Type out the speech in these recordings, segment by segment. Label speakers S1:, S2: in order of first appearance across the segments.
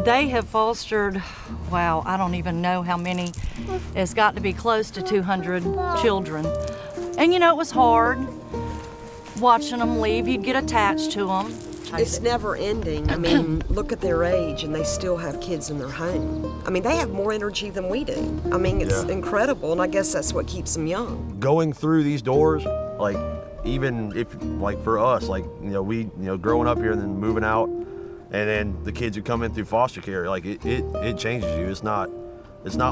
S1: They have fostered, wow, I don't even know how many. It's got to be close to 200 children. And you know, it was hard watching them leave. You'd get attached to them.
S2: It's never ending. I mean, look at their age and they still have kids in their home. I mean, they have more energy than we do. I mean, it's incredible, and I guess that's what keeps them young.
S3: Going through these doors, like, even if, like, for us, like, you know, we, you know, growing up here and then moving out, and then the kids who come in through foster care, like, it changes you. It's not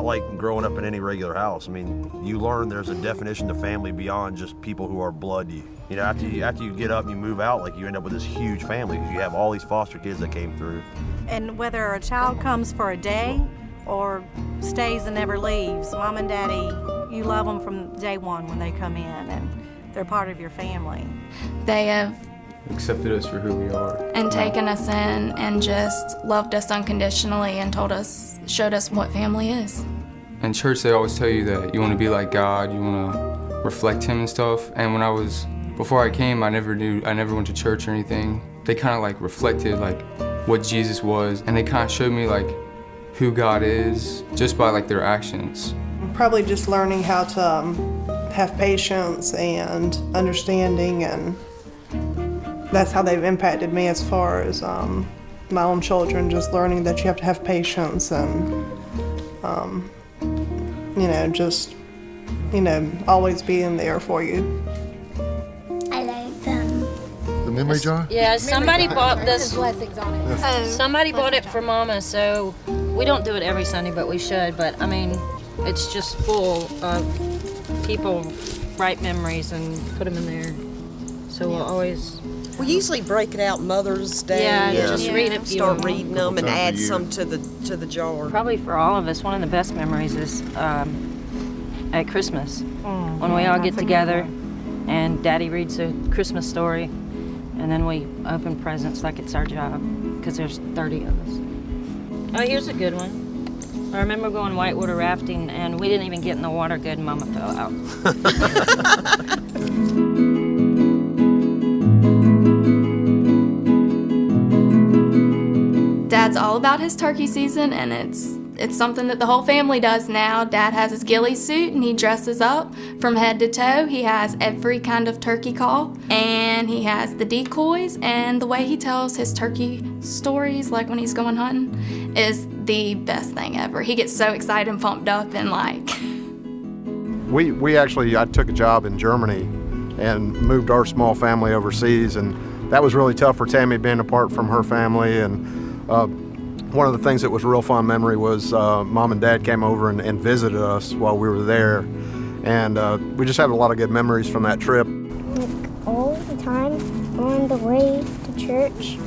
S3: like growing up in any regular house. I mean, you learn there's a definition to family beyond just people who are blood. You know, after you get up and you move out, like, you end up with this huge family because you have all these foster kids that came through.
S1: And whether a child comes for a day or stays and never leaves, Mom and Daddy, you love them from day one when they come in, and they're part of your family.
S4: They have
S5: accepted us for who we are.
S4: and taken us in and just loved us unconditionally and showed us what family is.
S5: In church, they always tell you that you want to be like God, you want to reflect Him and stuff. And before I came, I never went to church or anything. They kind of like reflected like what Jesus was, and they kind of showed me like who God is just by like their actions.
S6: Probably just learning how to have patience and understanding, and that's how they've impacted me as far as my own children, just learning that you have to have patience and, you know, just, you know, always being there for you.
S7: I like them.
S8: The memory jar?
S9: Yeah, somebody bought this.
S7: Blessings on it.
S9: Somebody bought it for Mama, so we don't do it every Sunday, but we should. But I mean, it's just full of people write memories and put them in there. So we'll always.
S2: We usually break it out Mother's Day.
S9: Yeah,
S2: and
S9: just read a few.
S2: Start reading them and
S8: times a
S2: add
S8: year.
S2: some to the jar.
S9: Probably for all of us, one of the best memories is at Christmas when we all get together and Daddy reads a Christmas story, and then we open presents like it's our job because there's 30 of us. Oh, here's a good one. I remember going whitewater rafting and we didn't even get in the water good and Mama fell out.
S4: Dad's all about his turkey season, and it's something that the whole family does now. Dad has his ghillie suit and he dresses up from head to toe. He has every kind of turkey call, and he has the decoys, and the way he tells his turkey stories, like when he's going hunting, is the best thing ever. He gets so excited and pumped up, and like...
S8: I took a job in Germany and moved our small family overseas, and that was really tough for Tammy, being apart from her family. And one of the things that was a real fun memory was Mom and Dad came over and visited us while we were there, and we just had a lot of good memories from that trip.
S7: Like all the time on the way to church,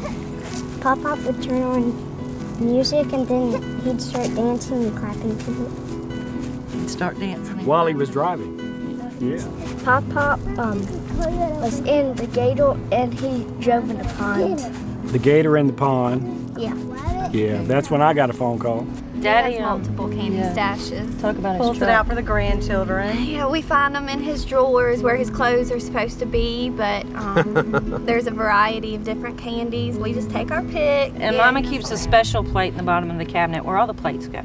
S7: Pop-Pop would turn on music and then he'd start dancing and clapping to it.
S1: He'd start dancing.
S10: While he was driving. Yeah.
S7: Pop-Pop was in the gator and he drove in the pond.
S10: The gator in the pond.
S7: Yeah.
S10: Yeah, that's when I got a phone call.
S9: Daddy
S4: has multiple candy stashes.
S9: Talk about his
S1: Pulls it
S9: truck.
S1: out for the grandchildren.
S4: Yeah, we find them in his drawers where his clothes are supposed to be, but there's a variety of different candies. We just take our pick.
S9: And Mama keeps a special plate in the bottom of the cabinet where all the plates go.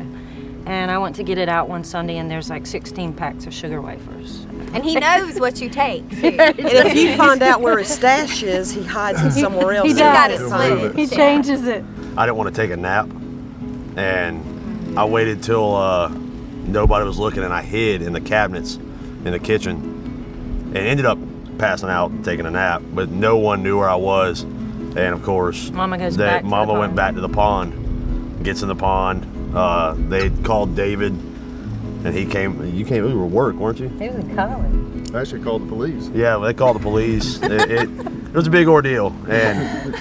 S9: And I went to get it out one Sunday, and there's like 16 packs of sugar wafers.
S4: And he knows what you take.
S2: And if you find out where his stash is, he hides it somewhere else.
S1: He
S2: so
S1: does.
S2: you
S4: He's
S2: can't
S4: got it
S2: find
S4: slid.
S1: He changes it.
S3: I didn't want to take a nap, and I waited till nobody was looking, and I hid in the cabinets in the kitchen, and ended up passing out and taking a nap, but no one knew where I was. And of course,
S9: Mama goes back to the
S3: Mama went
S9: pond.
S3: back to the pond, gets in the pond. They called David, and he came. You came. You were at work, weren't you?
S9: He was in college.
S8: I actually called the police.
S3: Yeah, well, they called the police. It was a big ordeal, and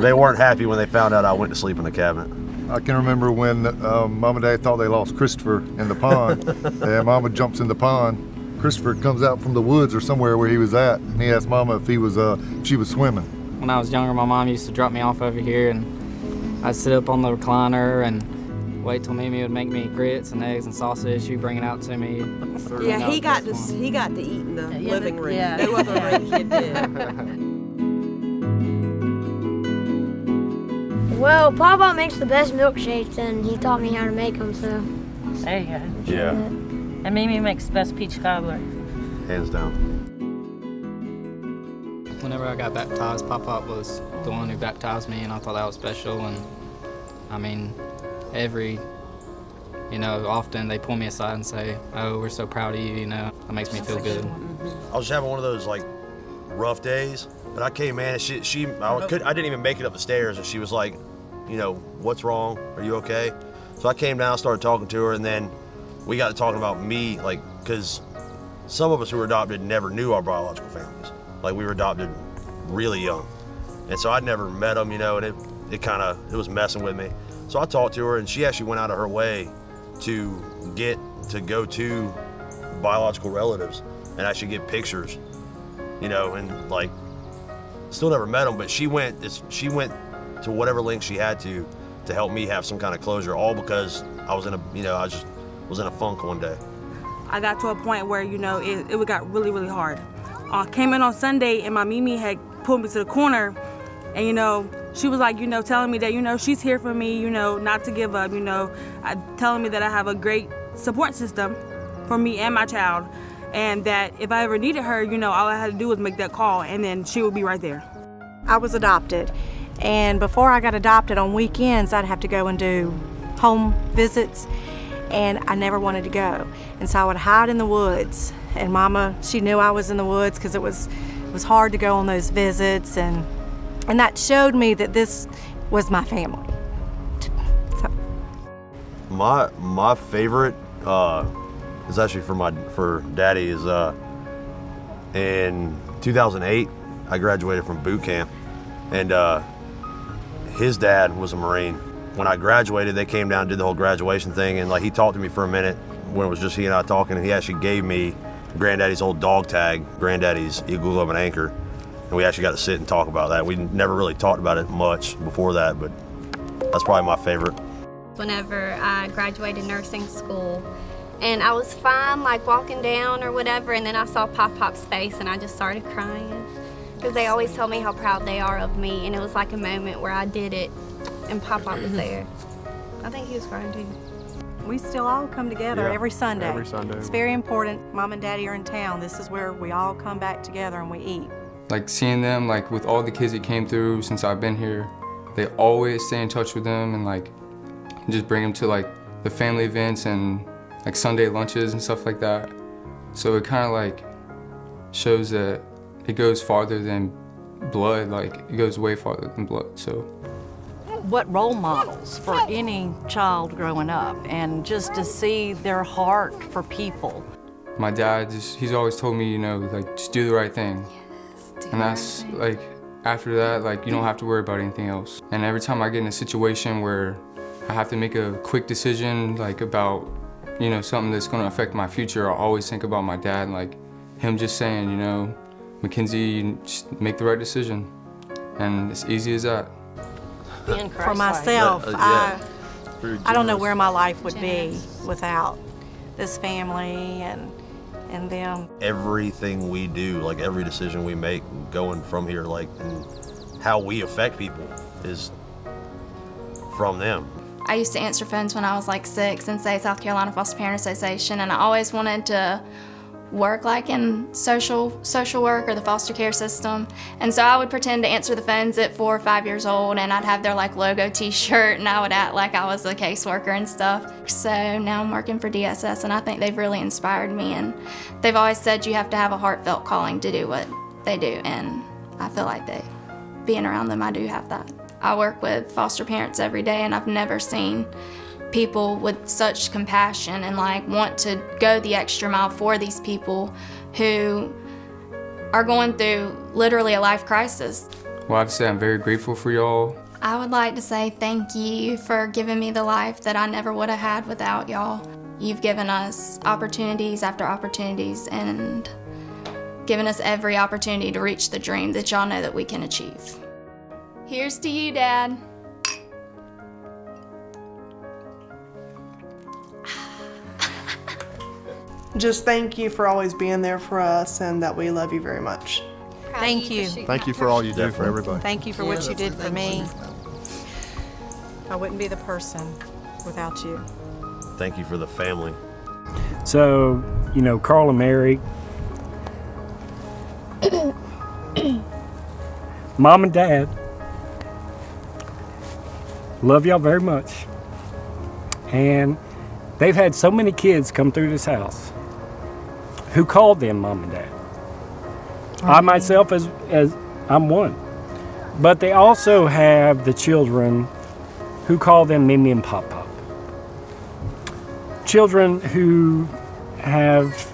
S3: they weren't happy when they found out I went to sleep in the cabinet.
S8: I can remember when Mom and Dad thought they lost Christopher in the pond, and Mama jumps in the pond. Christopher comes out from the woods or somewhere where he was at, and he asked Mama if she was swimming.
S11: When I was younger, my mom used to drop me off over here, and I'd sit up on the recliner and wait till Mimi would make me grits and eggs and sausage. She'd bring it out to me.
S2: Yeah, he got to eat in the living room.
S9: yeah.
S2: No other kid did.
S12: Well, Papa makes the best milkshakes, and he taught me how to make them, so.
S9: There you go.
S3: Yeah.
S9: And Mimi makes the best peach cobbler.
S3: Hands down.
S11: Whenever I got baptized, Papa was the one who baptized me, and I thought that was special. And I mean, often they pull me aside and say, "Oh, we're so proud of you," That makes me feel good.
S3: I was having one of those like rough days, but I came in and I didn't even make it up the stairs, and she was like, "What's wrong? Are you okay?" So I came down, started talking to her, and then we got to talking about me, like, because some of us who were adopted never knew our biological families. Like, we were adopted really young, and so I'd never met them, and it was messing with me. So I talked to her, and she actually went out of her way to go to biological relatives and actually get pictures, and like, still never met them, but she went to whatever length she had to help me have some kind of closure, all because I was in a funk one day.
S13: I got to a point where, it got really, really hard. I came in on Sunday, and my Mimi had pulled me to the corner, and, she was like, telling me that, she's here for me, not to give up, telling me that I have a great support system for me and my child, and that if I ever needed her, all I had to do was make that call, and then she would be right there.
S14: I was adopted, and before I got adopted, on weekends I'd have to go and do home visits, and I never wanted to go. And so I would hide in the woods, and Mama, she knew I was in the woods because it was hard to go on those visits, and that showed me that this was my family. So.
S3: My favorite is actually for Daddy is in 2008 I graduated from boot camp, and his dad was a Marine. When I graduated, they came down and did the whole graduation thing, and like, he talked to me for a minute when it was just he and I talking, and he actually gave me Granddaddy's old dog tag, Granddaddy's Eagle Globe and Anchor, and we actually got to sit and talk about that. We never really talked about it much before that, but that's probably my favorite.
S15: Whenever I graduated nursing school, and I was fine, like walking down or whatever, and then I saw Pop-Pop's face and I just started crying, because they always tell me how proud they are of me, and it was like a moment where I did it and Pop-Pop was there. I think he was crying too.
S14: We still all come together every Sunday.
S8: Every Sunday.
S14: It's very important. Mom and Daddy are in town. This is where we all come back together and we eat.
S5: Like, seeing them, like, with all the kids that came through since I've been here, they always stay in touch with them, and like, just bring them to like the family events and like Sunday lunches and stuff like that. So it kind of like shows that it goes farther than blood. Like, it goes way farther than blood. So
S1: what role models for any child growing up, and just to see their heart for people.
S5: My dad, he's always told me, like, just do the right thing. And that's like, after that, like, you don't have to worry about anything else. And every time I get in a situation where I have to make a quick decision, like, about, something that's gonna affect my future, I always think about my dad, and like, him just saying, Mackenzie, you just make the right decision. And it's easy as that.
S14: For myself, I don't know where my life would be without this family and them.
S3: Everything we do, like every decision we make going from here, like, and how we affect people is from them.
S4: I used to answer phones when I was like 6 and say South Carolina Foster Parent Association, and I always wanted to work like in social work or the foster care system. And so I would pretend to answer the phones at 4 or 5 years old, and I'd have their like logo t-shirt, and I would act like I was a caseworker and stuff. So now I'm working for DSS, and I think they've really inspired me, and they've always said you have to have a heartfelt calling to do what they do, and I feel like being around them, I do have that. I work with foster parents every day, and I've never seen people with such compassion and like want to go the extra mile for these people who are going through literally a life crisis.
S5: Well, I have to say I'm very grateful for y'all.
S4: I would like to say thank you for giving me the life that I never would have had without y'all. You've given us opportunities after opportunities and given us every opportunity to reach the dream that y'all know that we can achieve. Here's to you, Dad.
S6: Just thank you for always being there for us, and that we love you very much.
S14: Thank you.
S8: Thank you for all you do for everybody.
S14: Thank you for what you did for me. I wouldn't be the person without you.
S3: Thank you for the family.
S10: So, you know, Carl and Mary, Mom and Dad, love y'all very much. And they've had so many kids come through this house who called them Mom and Dad. I myself, as I'm one. But they also have the children who call them Mimi and Pop Pop. Children who have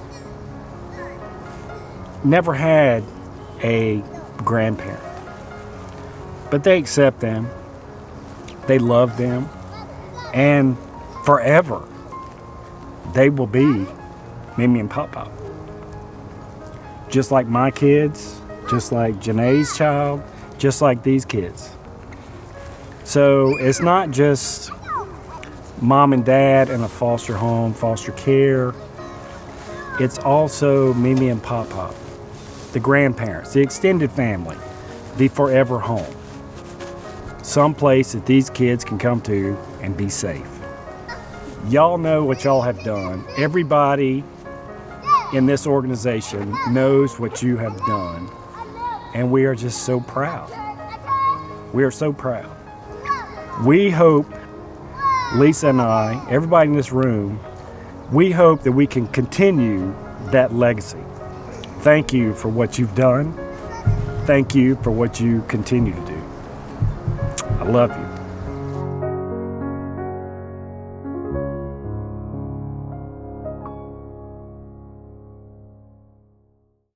S10: never had a grandparent. But they accept them, they love them, and forever they will be Mimi and Pop Pop. Just like my kids, just like Janae's child, just like these kids. So it's not just Mom and Dad in a foster home, foster care. It's also Mimi and Pop Pop, the grandparents, the extended family, the forever home. Some place that these kids can come to and be safe. Y'all know what y'all have done. Everybody in this organization knows what you have done. And we are just so proud. We are so proud. We hope, Lisa and I, everybody in this room, we hope that we can continue that legacy. Thank you for what you've done. Thank you for what you continue to do. I love you.